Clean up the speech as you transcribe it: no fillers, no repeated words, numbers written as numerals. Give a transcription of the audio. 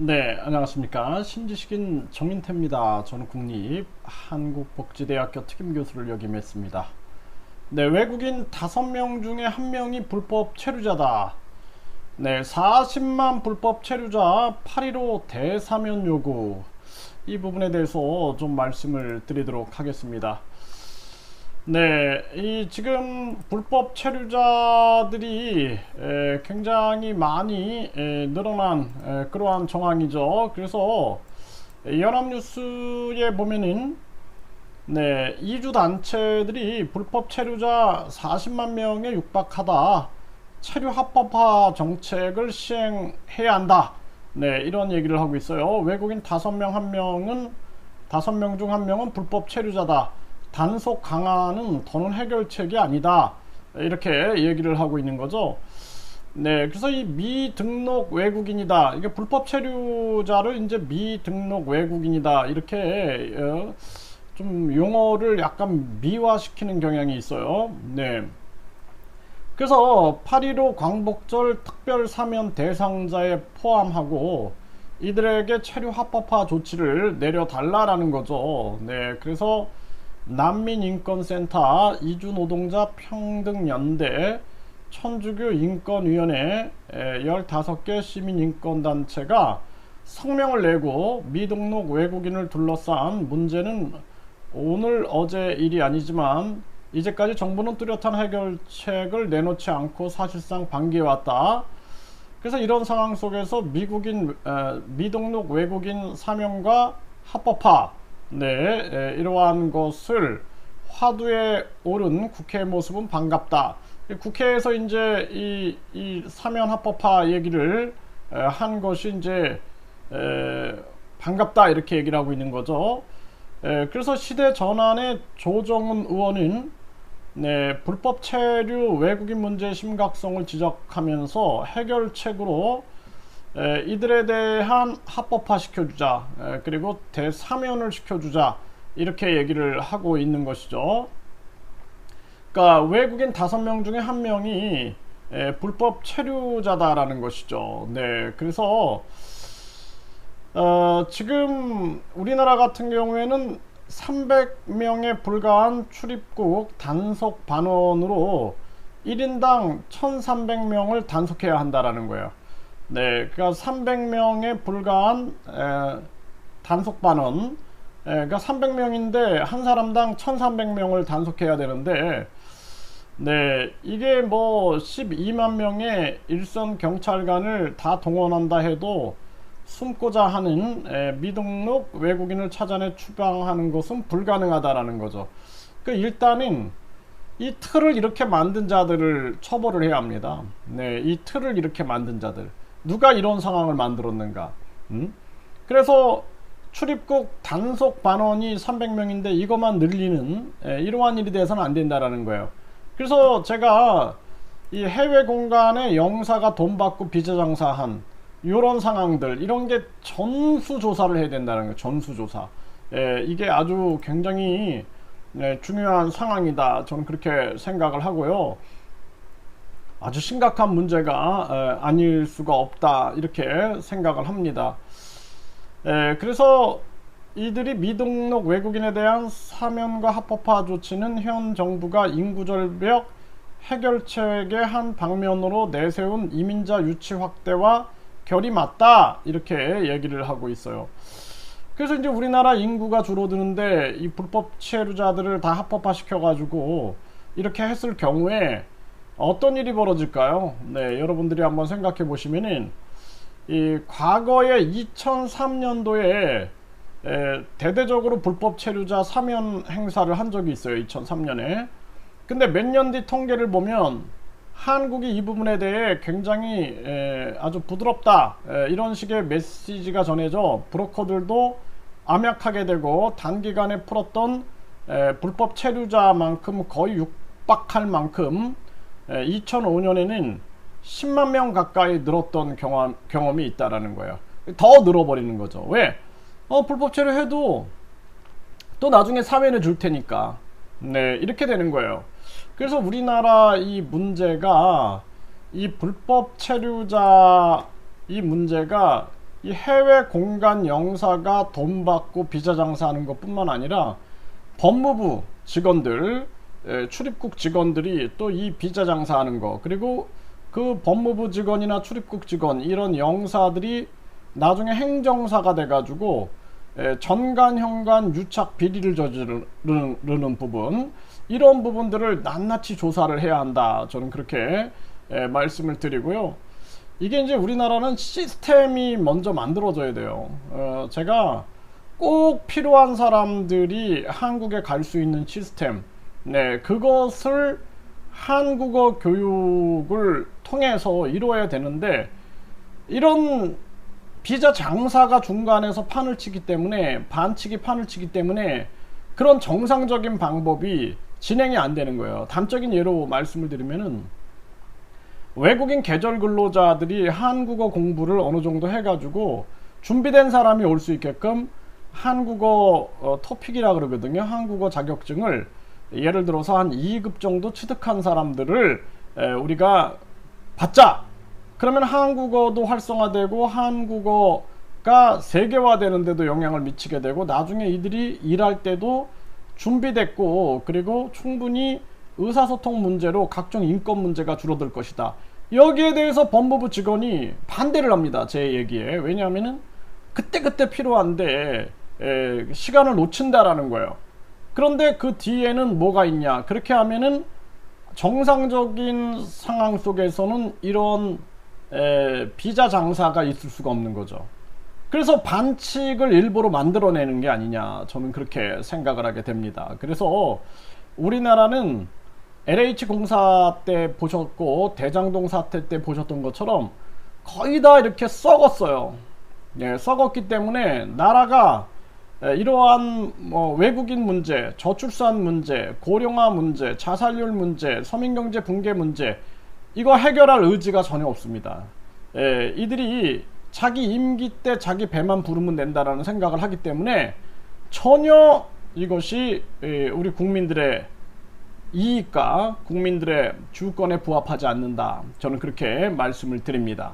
네, 안녕하십니까. 신지식인 정인태입니다. 저는 국립한국복지대학교 특임교수를 역임했습니다. 네, 외국인 5명 중에 1명이 불법 체류자다. 네, 40만 불법 체류자 8.15 대사면 요구. 이 부분에 대해서 좀 말씀을 드리도록 하겠습니다. 네, 이 지금 불법 체류자들이 굉장히 많이 늘어난 그러한 정황이죠. 그래서 연합뉴스에 보면은 네, 이주 단체들이 불법 체류자 40만 명에 육박하다. 체류 합법화 정책을 시행해야 한다. 네, 이런 얘기를 하고 있어요. 외국인 5명 중 1명은 불법 체류자다. 단속 강화는 더는 해결책이 아니다. 이렇게 얘기를 하고 있는 거죠. 네, 그래서 이 미등록 외국인이다. 이게 불법 체류자를 이제 미등록 외국인이다. 이렇게 좀 용어를 약간 미화시키는 경향이 있어요. 네. 그래서 8.15 광복절 특별 사면 대상자에 포함하고 이들에게 체류 합법화 조치를 내려달라라는 거죠. 네, 그래서 난민인권센터, 이주노동자 평등연대, 천주교 인권위원회 15개 시민인권단체가 성명을 내고 미등록 외국인을 둘러싼 문제는 오늘 어제 일이 아니지만 이제까지 정부는 뚜렷한 해결책을 내놓지 않고 사실상 방기해왔다. 그래서 이런 상황 속에서 미등록 외국인 사면과 합법화, 네, 이러한 것을 화두에 오른 국회의 모습은 반갑다. 국회에서 이제 이 사면 합법화 얘기를 한 것이 이제 반갑다 이렇게 얘기를 하고 있는 거죠. 그래서 시대 전환의 조정훈 의원은 네, 불법 체류 외국인 문제의 심각성을 지적하면서 해결책으로 이들에 대한 합법화 시켜주자, 그리고 대사면을 시켜주자 이렇게 얘기를 하고 있는 것이죠. 그러니까 외국인 5명 중에 1명이 불법 체류자다라는 것이죠. 네, 그래서 지금 우리나라 같은 경우에는 300명에 불과한 출입국 단속 반원으로 1인당 1300명을 단속해야 한다라는 거예요. 네, 그러니까 300명에 불과한 단속 반원, 그러니까 300명인데 한 사람당 1300명을 단속해야 되는데 네, 이게 뭐 12만 명의 일선 경찰관을 다 동원한다 해도 숨고자 하는 미등록 외국인을 찾아내 추방하는 것은 불가능하다라는 거죠. 그 일단은 이 틀을 이렇게 만든 자들을 처벌을 해야 합니다. 네, 이 틀을 이렇게 만든 자들. 누가 이런 상황을 만들었는가? 그래서 출입국 단속 반원이 300명인데 이것만 늘리는 이러한 일이 돼서는 안 된다라는 거예요. 그래서 제가 이 해외 공간에 영사가 돈 받고 비자 장사한 이런 상황들 이런 게 전수조사를 해야 된다는 거예요. 전수조사. 이게 아주 굉장히 중요한 상황이다. 저는 그렇게 생각을 하고요. 아주 심각한 문제가 아닐 수가 없다. 이렇게 생각을 합니다. 그래서 이들이 미등록 외국인에 대한 사면과 합법화 조치는 현 정부가 인구절벽 해결책의 한 방면으로 내세운 이민자 유치 확대와 결이 맞다 이렇게 얘기를 하고 있어요. 그래서 이제 우리나라 인구가 줄어드는데 이 불법 체류자들을 다 합법화 시켜가지고 이렇게 했을 경우에 어떤 일이 벌어질까요? 네, 여러분들이 한번 생각해 보시면은 이 과거에 2003년도에 대대적으로 불법 체류자 사면 행사를 한 적이 있어요. 2003년에. 근데 몇 년 뒤 통계를 보면 한국이 이 부분에 대해 굉장히 아주 부드럽다 이런 식의 메시지가 전해져 브로커들도 암약하게 되고 단기간에 풀었던 불법 체류자만큼 거의 육박할 만큼 2005년에는 10만 명 가까이 늘었던 경험이 있다라는 거예요. 더 늘어버리는 거죠. 왜? 불법 체류해도 또 나중에 사면을 줄 테니까. 네, 이렇게 되는 거예요. 그래서 우리나라 이 문제가 이 불법 체류자 이 문제가 이 해외 공간 영사가 돈 받고 비자 장사하는 것뿐만 아니라 법무부 직원들, 출입국 직원들이 또 이 비자 장사하는 거, 그리고 그 법무부 직원이나 출입국 직원 이런 영사들이 나중에 행정사가 돼가지고 전관, 현관, 유착 비리를 저지르는 부분, 이런 부분들을 낱낱이 조사를 해야 한다. 저는 그렇게 말씀을 드리고요. 이게 이제 우리나라는 시스템이 먼저 만들어져야 돼요. 제가 꼭 필요한 사람들이 한국에 갈 수 있는 시스템, 네, 그것을 한국어 교육을 통해서 이루어야 되는데, 이런 비자 장사가 중간에서 판을 치기 때문에, 반치기 판을 치기 때문에 그런 정상적인 방법이 진행이 안 되는 거예요. 단적인 예로 말씀을 드리면은, 외국인 계절 근로자들이 한국어 공부를 어느 정도 해가지고 준비된 사람이 올 수 있게끔 한국어 토픽이라 그러거든요. 한국어 자격증을 예를 들어서 한 2급 정도 취득한 사람들을 우리가 받자. 그러면 한국어도 활성화되고 한국어가 세계화되는 데도 영향을 미치게 되고, 나중에 이들이 일할 때도 준비됐고, 그리고 충분히 의사소통 문제로 각종 인권 문제가 줄어들 것이다. 여기에 대해서 법무부 직원이 반대를 합니다. 제 얘기에. 왜냐하면은 그때그때 필요한데 시간을 놓친다라는 거예요. 그런데 그 뒤에는 뭐가 있냐? 그렇게 하면은 정상적인 상황 속에서는 이런 비자 장사가 있을 수가 없는 거죠. 그래서 반칙을 일부러 만들어내는 게 아니냐, 저는 그렇게 생각을 하게 됩니다. 그래서 우리나라는 LH공사 때 보셨고 대장동 사태 때 보셨던 것처럼 거의 다 이렇게 썩었어요. 예, 썩었기 때문에 나라가 이러한 외국인 문제, 저출산 문제, 고령화 문제, 자살률 문제, 서민경제 붕괴 문제, 이거 해결할 의지가 전혀 없습니다. 이들이 자기 임기 때 자기 배만 부르면 된다라는 생각을 하기 때문에 전혀 이것이 우리 국민들의 이익과 국민들의 주권에 부합하지 않는다. 저는 그렇게 말씀을 드립니다.